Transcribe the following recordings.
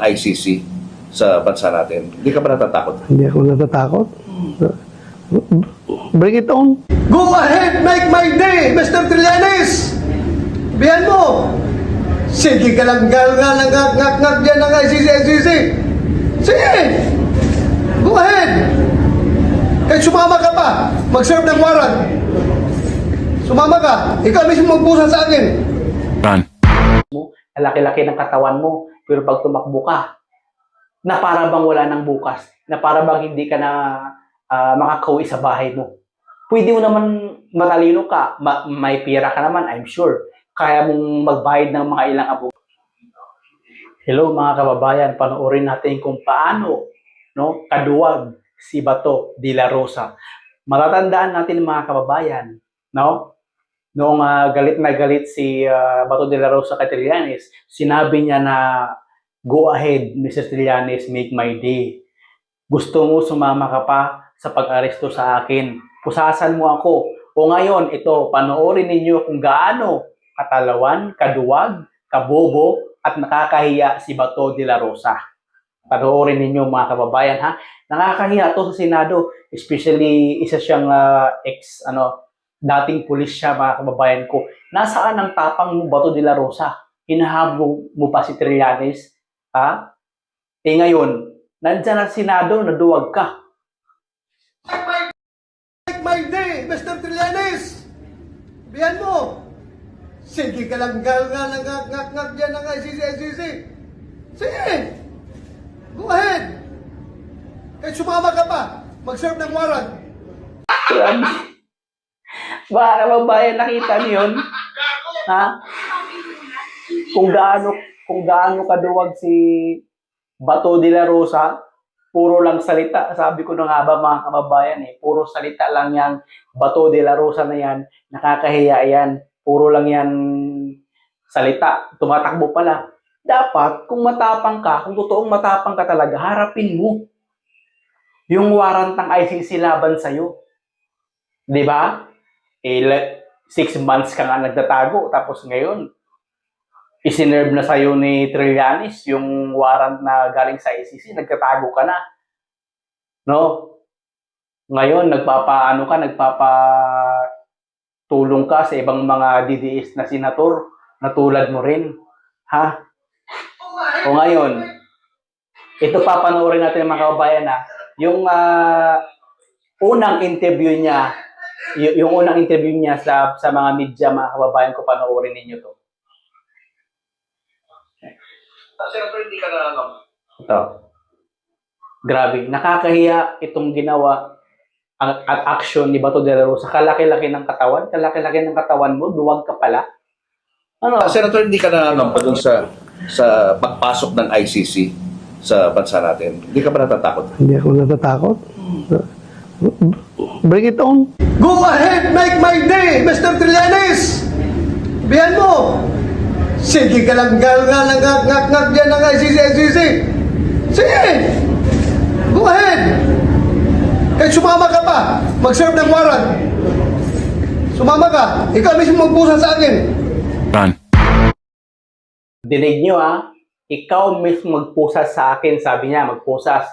ICC sa bansa natin. Hindi ka ba natatakot? Hindi ako natatakot. Bring it on. Go ahead, make my day, Mr. Trillanes! Bihan mo! Sige ka lang, ngak dyan ng ICC. Sige! Go ahead! Kahit sumama ka pa, mag-serve ng warrant. Sumama ka, ikaw mismo magpusa sa akin. Mo, laki-laki ng katawan mo, pero pag tumakbo ka, na para bang wala ng bukas, na para bang hindi ka na makakauwi sa bahay mo. Pwede mo naman matalino ka, may pera ka naman, I'm sure. Kaya mong magbayad ng mga ilang abo. Hello mga kababayan, panoorin natin kung paano kaduwag si Bato de la Rosa. Matatandaan natin mga kababayan, noong galit na galit si Bato de la Rosa kay Trillanes, sinabi niya na, go ahead, Mr. Trillanes, make my day. Gusto mo sumama ka pa sa pag-aresto sa akin. Pusasan mo ako. O ngayon, ito, panoorin ninyo kung gaano katalawan, kaduwag, kabobo, at nakakahiya si Bato de la Rosa. Panoorin ninyo mga kababayan ha. Nakakahiya to sa Senado, especially isa siyang dating pulis siya mga kababayan ko. Nasaan ang tapang mo, Bato de la Rosa? Hinahabol mo pa si Trillanes? Ha? Eh ngayon, nandyan ang Senado, naduwag ka. Make my day, Mr. Trillanes! Bihan mo! Sige ka lang, ngak dyan ng ICC. Sige! Go ahead! Kahit sumama ka pa, mag-serve ng warrant. Mga kababayan, nakita niyo yun? Ha? Kung gaano kaduwag si Bato de la Rosa, puro lang salita. Sabi ko na nga ba mga kababayan puro salita lang yan. Bato de la Rosa na yan, nakakahiya yan. Puro lang yan salita. Tumatakbo pala. Dapat, kung matapang ka, kung totoong matapang ka talaga, harapin mo yung warrant ng ICC laban sa'yo. Di ba? 6 months ka nga nagtatago, tapos ngayon, isinerve na sa'yo ni Trillanes yung warrant na galing sa ICC, nagtatago ka na. No? Ngayon, nagpapatulong ka sa ibang mga DDS na senator na tulad mo rin. Ha? O ngayon, ito papanoorin natin mga kababayan yung unang interview niya, sa mga media mga kababayan ko, panoorin ninyo to. Siyempre, hindi ka na Ito. Grabe, nakakahiya itong ginawa at action ni Bato de la Rosa. Kalaki-laki ng katawan mo, duwag ka pala. Senator, hindi ka nangangampa dun sa pagpasok ng ICC sa bansa natin. Hindi ka ba natatakot? Hindi ako natatakot. Bring it on. Go ahead, make my day, Mr. Trillanes! Bihan mo! Sige ka lang, ngak dyan ng ICC. Sige! Go ahead! Kahit sumama ka pa, mag-serve ng warrant. Sumama ka, ikaw mismo magpusa sa akin. Dinig nyo ikaw mismo magpusas sa akin, sabi niya, magpusas.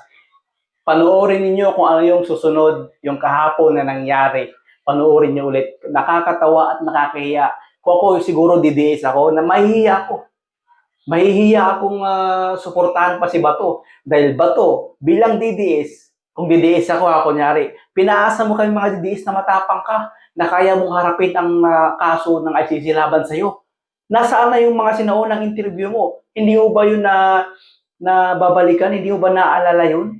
Panoorin niyo kung ano yung susunod, yung kahapon na nangyari. Panoorin niyo ulit. Nakakatawa at nakakahiya. Kung ako siguro DDS ako, na mahihiya ako. Mahihiya akong suportahan pa si Bato. Dahil Bato, bilang DDS, kung DDS ako, kunyari, pinaasa mo kami mga DDS na matapang ka, na kaya mong harapin ang kaso ng ICC laban sa'yo. Nasaan na yung mga sinaunang interview mo? Hindi mo ba yun na babalikan? Hindi mo ba naaalala yun?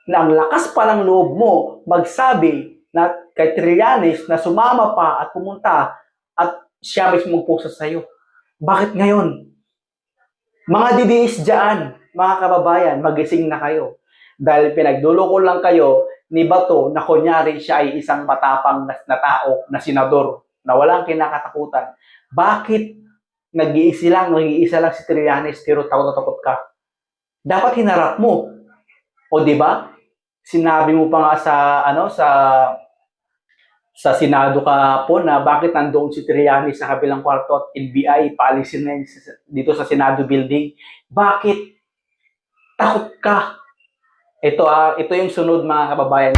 Na ang lakas pa ng loob mo magsabi na kay Trillanes na sumama pa at pumunta at siya mismo magpusa sa'yo. Bakit ngayon? Mga DDS dyan, mga kababayan, magising na kayo. Dahil pinagduloko lang kayo ni Bato na kunyari siya ay isang matapang na tao, na senador, na walang kinakatakutan. Bakit nag-iisa lang si Trillanes pero takot ka? Dapat hinarap mo. O di ba? Sinabi mo pa nga sa Senado kahapon na bakit nandoon si Trillanes sa kabilang kwarto at NBI paalisin na dito sa Senado building. Bakit? Takot ka. Ito yung sunod mga kababayan.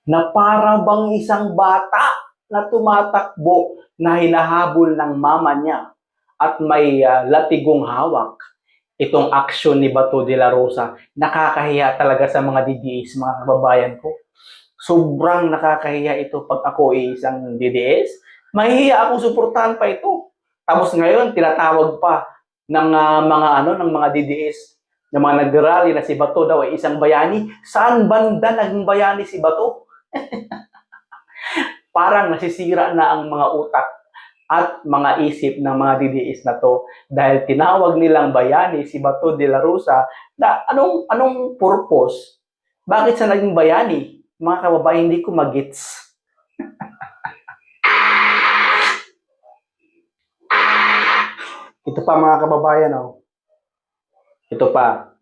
Na para bang isang bata na tumatakbo na hinahabol ng mama niya at may latigong hawak. Itong aksyon ni Bato de la Rosa, nakakahiya talaga sa mga DDS, mga kababayan ko. Sobrang nakakahiya ito pag ako ay isang DDS. Mahihiya akong suportahan pa ito. Tapos ngayon, tinatawag pa ng ng mga DDS na mga nag-rally na si Bato daw ay isang bayani. Saan banda naging bayani si Bato? Parang nasisira na ang mga utak at mga isip ng mga DDS na to dahil tinawag nilang bayani si Bato de la Rosa na anong purpose? Bakit siya naging bayani? Mga kababayan, hindi ko magets. Ito pa mga kababayan, oh. Ito pa.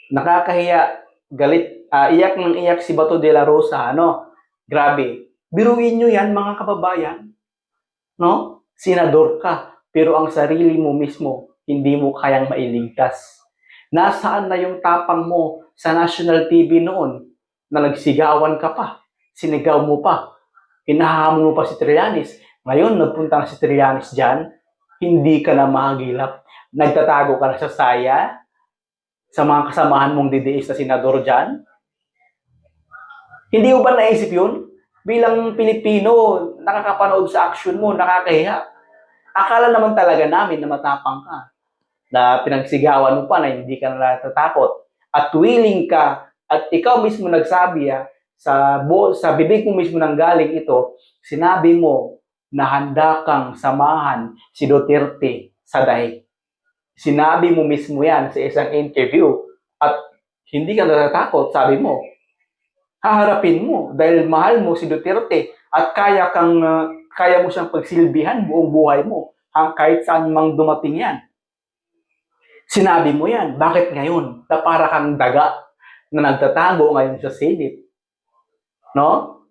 Nakakahiya, galit, iyak ng iyak si Bato de la Rosa, ano? Grabe. Biruin nyo yan, mga kababayan. No? Senador ka, pero ang sarili mo mismo, hindi mo kayang mailigtas. Nasaan na yung tapang mo sa national TV noon na nagsigawan ka pa, sinigaw mo pa, hinahamon mo pa si Trillanes. Ngayon, nagpunta na si Trillanes dyan, hindi ka na mahagilap. Nagtatago ka na sa saya, sa mga kasamahan mong DDS na senador dyan. Hindi mo ba naisip yun? Bilang Pilipino, nakakapanood sa action mo, nakakahiya. Akala naman talaga namin na matapang ka, na pinagsigawan mo pa na hindi ka na natatakot. At willing ka, at ikaw mismo nagsabi sa bibig mo mismo nang galing ito, sinabi mo na handa kang samahan si Duterte sa dahig. Sinabi mo mismo yan sa isang interview at hindi ka natatakot, sabi mo. Haharapin mo dahil mahal mo si Duterte at kaya mo siyang pagsilbihan buong buhay mo kahit saan mang dumating yan. Sinabi mo yan. Bakit ngayon? Na para kang daga na nagtatago ngayon sa Senate. No?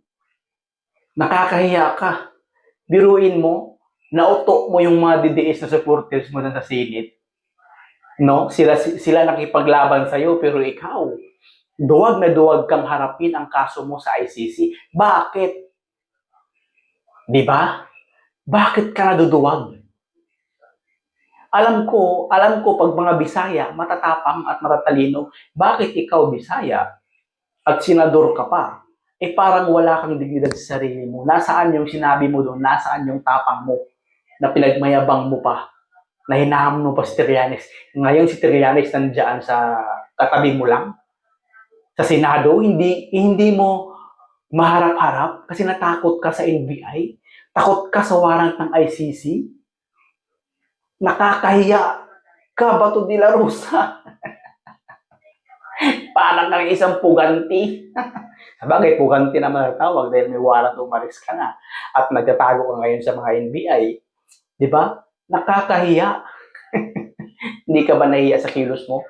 Nakakahiya ka. Biruin mo, nauto mo yung mga DDS na supporters mo sa Senate. No? Sila nakipaglaban sa'yo pero ikaw, duwag na duwag kang harapin ang kaso mo sa ICC. Bakit? Di ba? Bakit ka naduduwag? Alam ko pag mga Bisaya, matatapang at matatalino, bakit ikaw Bisaya at senador ka pa? Eh parang wala kang dignidad sa sarili mo. Nasaan yung sinabi mo doon? Nasaan yung tapang mo? Na pinagmayabang mo pa? Na hinahamon mo pa si Trillanes? Ngayon si Trillanes nandiyan sa katabi mo lang? Sa Senado, hindi mo maharap-harap kasi natakot ka sa NBI, takot ka sa warrant ng ICC, nakakahiya ka, Bato de la Rosa. Parang kang isang puganti. Sabagay, puganti naman ang tawag dahil may warrant umalis ka na at nagtatago ka ngayon sa mga NBI. Di ba? Nakakahiya. Hindi ka ba nahiya sa kilos mo?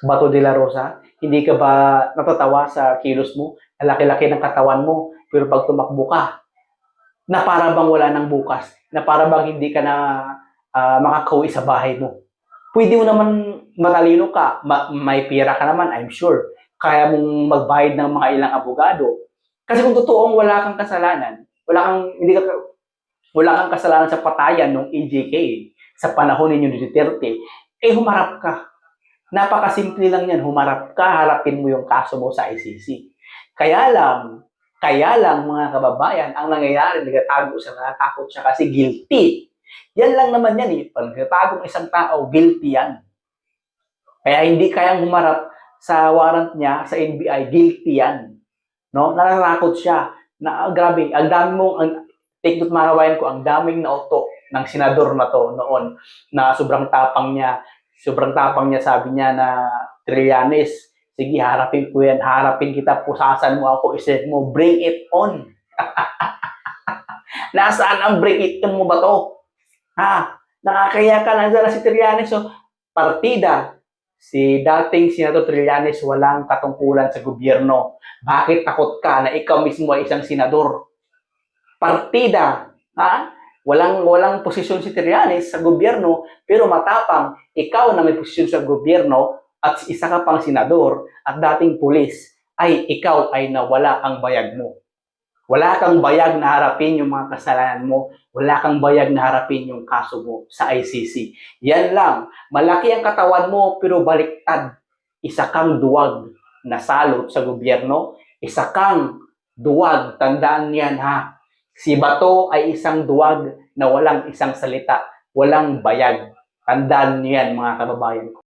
Bato de la Rosa, hindi ka ba natatawa sa kilos mo? Laki-laki ng katawan mo, pero pag tumakbo ka, na para bang wala ng bukas, na para bang hindi ka na makakauwi sa bahay mo. Pwede mo naman matalino ka, may pira ka naman, I'm sure. Kaya mong magbayad ng mga ilang abogado. Kasi kung totoong wala kang kasalanan, wala kang kasalanan sa patayan ng EJK sa panahon ninyo ni Duterte, eh humarap ka. Napakasimple lang yan, humarap ka, harapin mo yung kaso mo sa ICC. Kaya lang mga kababayan, ang nangyayari, nagtatago siya, natatakot siya kasi guilty. Yan lang naman yan eh, pag nagtatagong isang tao, guilty yan. Kaya hindi kayang humarap sa warrant niya, sa NBI, guilty yan. No? Natatakot siya, na grabe, ang dami mong, take note mga kababayan ko, ang daming nauto ng senador na to noon, na sobrang tapang niya, sabi niya na Trillanes, sige, harapin ko yan, harapin kita, pusasan mo ako, iset mo, bring it on. Nasaan ang bring it on mo ba to? Ha? Nakakaya ka, nandiyan na si Trillanes, so, partida, si dating Senator Trillanes walang katungkulan sa gobyerno. Bakit takot ka na ikaw mismo ay isang senador? partida, ha? Walang posisyon si Trillanes sa gobyerno, pero matapang, ikaw na may posisyon sa gobyerno at isa ka pang senador at dating pulis, ay ikaw ay nawala ang bayag mo. Wala kang bayag na harapin yung mga kasalanan mo. Wala kang bayag na harapin yung kaso mo sa ICC. Yan lang. Malaki ang katawan mo pero baliktad. Isa kang duwag na salot sa gobyerno. Isa kang duwag. Tandaan yan ha. Si Bato ay isang duwag na walang isang salita. Walang bayag. Tandaan niyan mga kababayan ko.